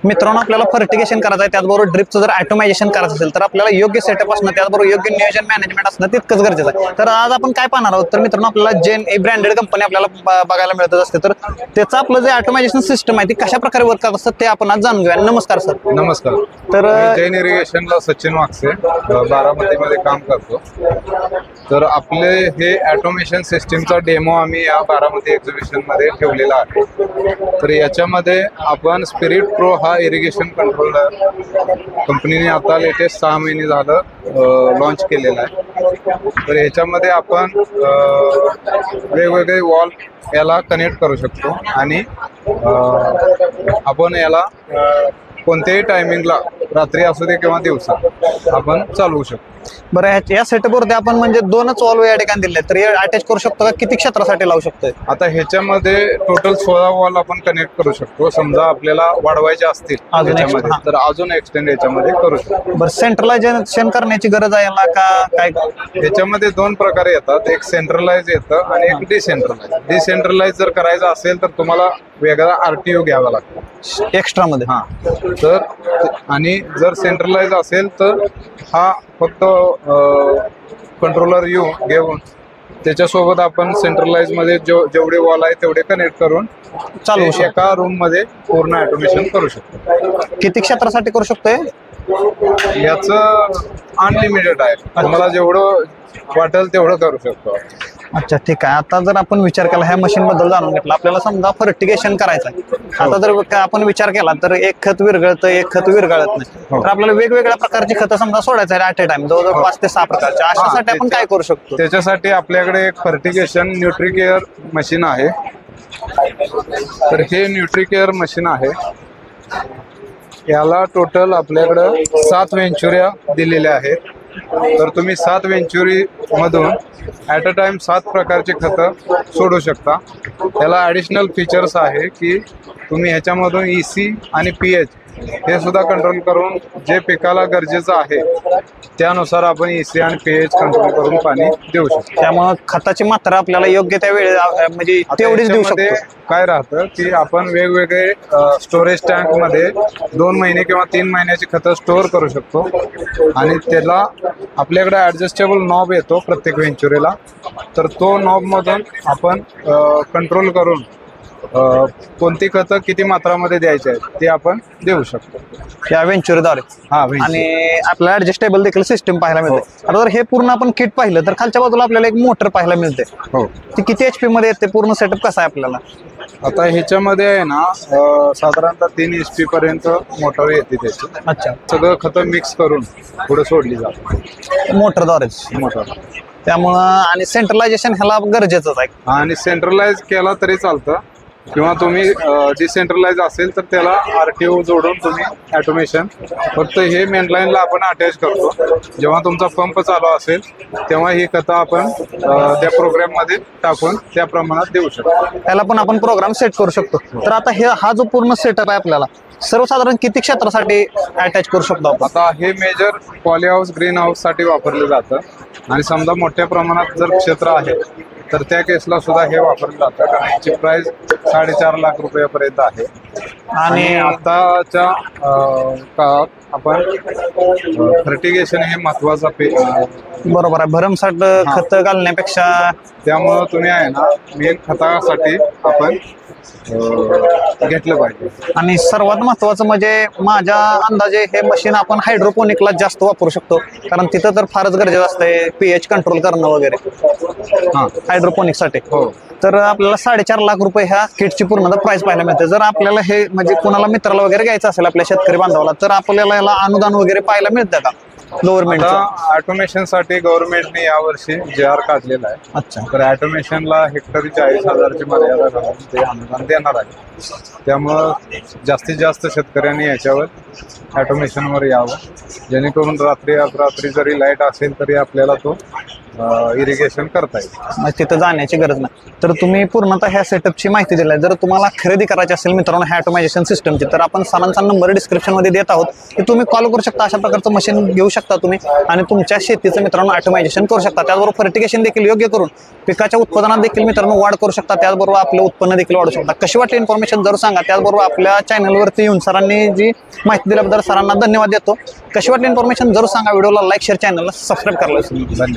मित्रांनो आपल्याला फर्टिगेशन करायचं आहे, त्याचबरोबर ड्रिपचं जर ऑटोमायझेशन करायचं असेल तर आपल्याला योग्य सेटअप असणं, त्याचबरोबर योग्य नियोजन मॅनेजमेंट असणं तितकंच गरजेचं आहे. तर आज आपण काय पाहणार आहोत, तर मित्रांनो आपल्याला जेन ही ब्रँडेड कंपनी आपल्याला बघायला मिळत असते, तर त्याचं आपलं जे ऑटोमायझेशन सिस्टम आहे ती कशा प्रकारे वर्क करत असतं ते आपण आज जाणून घेऊया. नमस्कार सर. नमस्कार. तर जैन इरिगेशनला सचिन वागसे, बारामतीमध्ये काम करतो. तर आपले हे ऑटोमेशन सिस्टीमचा डेमो आम्ही या बारामती एक्झिबिशन मध्ये ठेवलेला आहे. तर याच्यामध्ये आपण स्पिरिट प्रो हा इरिगेशन कंट्रोलर कंपनीने आता लेटेस्ट 6 महिने झालं लॉन्च केलेला आहे. तर याच्यामध्ये आपण वेगवेगळे वॉल याला कनेक्ट करू शकतो आणि आपण याला कोणत्याही टायमिंगला, रात्री असू दे किंवा दिवसा, आपण चालवू शकतो. बरं, या सेटअपवरती आपण म्हणजे 2च वॉल्व या ठिकाणी दिले, तर हे अटॅच करू शकतो का, किती क्षेत्रासाठी लावू शकतोय? आता ह्याच्यामध्ये टोटल 16 वॉल आपण कनेक्ट करू शकतो. समजा आपल्याला वाढवायचे असतील त्याच्यामध्ये तर अजून एक्सटेंड याच्यामध्ये करू शकतो. बरं, सेंट्रलायझेशन करण्याची गरज आहे याला का काय? याच्यामध्ये 2 प्रकारे येतात, एक सेंट्रलाइज येतं आणि एक डिसेंट्रलाइज. डिसेंट्रलाइज जर करायचं असेल तर तुम्हाला वेगळा RTO घ्यावा लागतो एक्स्ट्रा मध्ये. तर आणि जर सेंट्रलाइज असेल तर हा फक्त कंट्रोलर घेऊन त्याच्यासोबत आपण सेंट्रलाइज मध्ये जेवढे वॉल आहे तेवढे कनेक्ट करून चालू एका रूम मध्ये पूर्ण ऑटोमेशन करू शकतो. किती क्षेत्रासाठी करू शकतोय? याचं अनलिमिटेड आहे, तुम्हाला जेवढं वाटेल तेवढं करू शकतो. अच्छा, ठीक आहे. आता जर आपण विचार केला ह्या मशीन बद्दल जाणून घेतला, आपल्याला समजा फर्टिगेशन करायचं आहे, आता जर आपण विचार केला तर एक खत विरघळतं, एक खत विरघळत नाही, तर आपल्याला वेगवेगळ्या प्रकारची खतं समजा सोडायचं आहे ॲट ए टाइम, जवळजवळ 5 ते 6 प्रकारच्या. अशासाठी आपण काय करू शकतो? त्याच्यासाठी आपल्याकडे एक फर्टिगेशन न्यूट्रिकेअर मशीन आहे. तर हे न्यूट्रिकेअर मशीन आहे. याला टोटल आपल्याकडं 7 वेंचुऱ्या दिलेल्या आहेत. तर तुम्ही 7 वेंचुरी मधून ॲट अ टाइम 7 प्रकारचे खतं सोडू शकता. त्याला ॲडिशनल फीचर्स आहे की तुम्ही ह्याच्यामधून EC आणि pH हे सुद्धा कंट्रोल करून जे पिकाला गरजेचं आहे त्यानुसार आपण EC आणि pH कंट्रोल करून पाणी देऊ शकतो. त्यामुळे खताची मात्रा आपल्याला योग्य त्या वेळी म्हणजे तेवढीच देऊ शकतो. काय राहतं की आपण वेगवेगळे स्टोरेज टँक मध्ये 2 महिने किंवा 3 महिन्याची खतं स्टोअर करू शकतो आणि त्याला आपल्याकडे ऍडजस्टेबल नॉब येतो प्रत्येक वेंचुरीला. तर तो नॉब मधून आपण कंट्रोल करून कोणती खतं किती मात्रामध्ये द्यायची आहेत ते आपण देऊ शकतो या वेंचुरीद्वारे. आणि आपल्याला ऍडजस्टेबल देखील सिस्टम पाहायला मिळते. आता जर हे पूर्ण आपण किट पाहिलं तर खालच्या बाजूला आपल्याला एक मोटर पाहायला मिळते. हो, ती किती HP मध्ये येते? पूर्ण सेटअप कसा आहे आपल्याला? आता ह्याच्यामध्ये आहे ना साधारणतः 3 HP पर्यंत मोटर येते त्याची. अच्छा, सगळं खतं मिक्स करून पुढे सोडली जाते मोटरद्वारेच. मोटर. त्यामुळं आणि सेंट्रलायझेशन ह्याला गरजेचंच आहे. आणि सेंट्रलाइज केला तरी चालतं किंवा तुम्ही डिसेंट्रलाइज असेल तर त्याला RTO जोडून तुम्ही ऑटोमेशन फक्त हे मेन लाईनला आपण अटॅच करतो. जेव्हा तुमचा पंप चालू असेल तेव्हा ही खतं आपण त्या प्रोग्राम मध्ये टाकून त्या प्रमाणात देऊ शकतो. त्याला पण आपण प्रोग्राम सेट करू शकतो. तर आता हा जो पूर्ण सेटअप आहे आपल्याला सर्वसाधारण किती क्षेत्रासाठी अटॅच करू शकतो आपण? आता हे major poly house, green house साठी वापरलं जातं आणि समजा मोठ्या प्रमाणात जर क्षेत्र आहे तर त्या केसला सुद्धा हे वापरलं जातं, कारण याची प्राइस 4.5 लाख रुपयापर्यंत आहे. आणि आताच्या काळात आपण फर्टिगेशन हे महत्वाचा बरोबर आहे, भरमसाठ खत घालण्यापेक्षा. त्यामुळं तुम्ही आहे ना मेन खतासाठी आपण घेतलं पाहिजे. आणि सर्वात महत्वाचं म्हणजे माझ्या अंदाजे हे मशीन आपण हायड्रोपोनिकला जास्त वापरू शकतो, कारण तिथं तर फारच गरजेचं असतंय pH कंट्रोल करणं वगैरे हायड्रोपोनिक साठी. हो, तर आपल्याला 4.5 लाख रुपये ह्या किटची पूर्ण प्राइस पाहायला मिळते. जर आपल्याला हे म्हणजे कोणाला मित्राला वगैरे घ्यायचं असेल आपल्या शेतकरी बांधवाला तर आपल्याला याला अनुदान वगैरे पाहायला मिळतं का गव्हर्नमेंट? ऑटोमेशन साठी गव्हर्नमेंटने यावर्षी JR काढलेला आहे. अच्छा, तर ऑटोमेशनला हेक्टरी 40,000ची मर्यादा घालून ते अनुदान देणार आहे. त्यामुळं जास्तीत जास्त शेतकऱ्यांनी याच्यावर ऑटोमेशनवर यावं, जेणेकरून रात्री अपरात्री जरी लाईट असेल तरी आपल्याला तो इरिगेशन करता येईल. मग तिथं जाण्याची गरज नाही. तर तुम्ही पूर्णतः ह्या सेटअपची माहिती दिली आहे. जर तुम्हाला खरेदी करायची असेल मित्रांनो ह्या ऑटोमायझेशन सिस्टमची, तर आपण सरांचा नंबर डिस्क्रिप्शनमध्ये देत आहोत की तुम्ही कॉल करू शकता. अशा प्रकारचं मशीन घेऊ शकता तुम्ही आणि तुमच्या शेतीचं मित्रांनो ऑटोमायझेशन करू शकता. त्याचबरोबर फर्टिगेशन देखील योग्य करून पिकाच्या उत्पादनात देखील मित्रांनो वाढ करू शकता. त्याचबरोबर आपलं उत्पन्न देखील वाढू शकता. कशी वाटली इन्फॉर्मेशन जरूर सांगा. त्याचबरोबर आपल्या चॅनलवरती येऊन सरांनी जी माहिती दिल्याबद्दल सरांना धन्यवाद देतो. कशी वाटली इन्फॉर्मेशन जरूर सांगा. व्हिडिओला लाईक शेअर चॅनलला सबस्क्राईब करायला विसरू नका. धन्यवाद.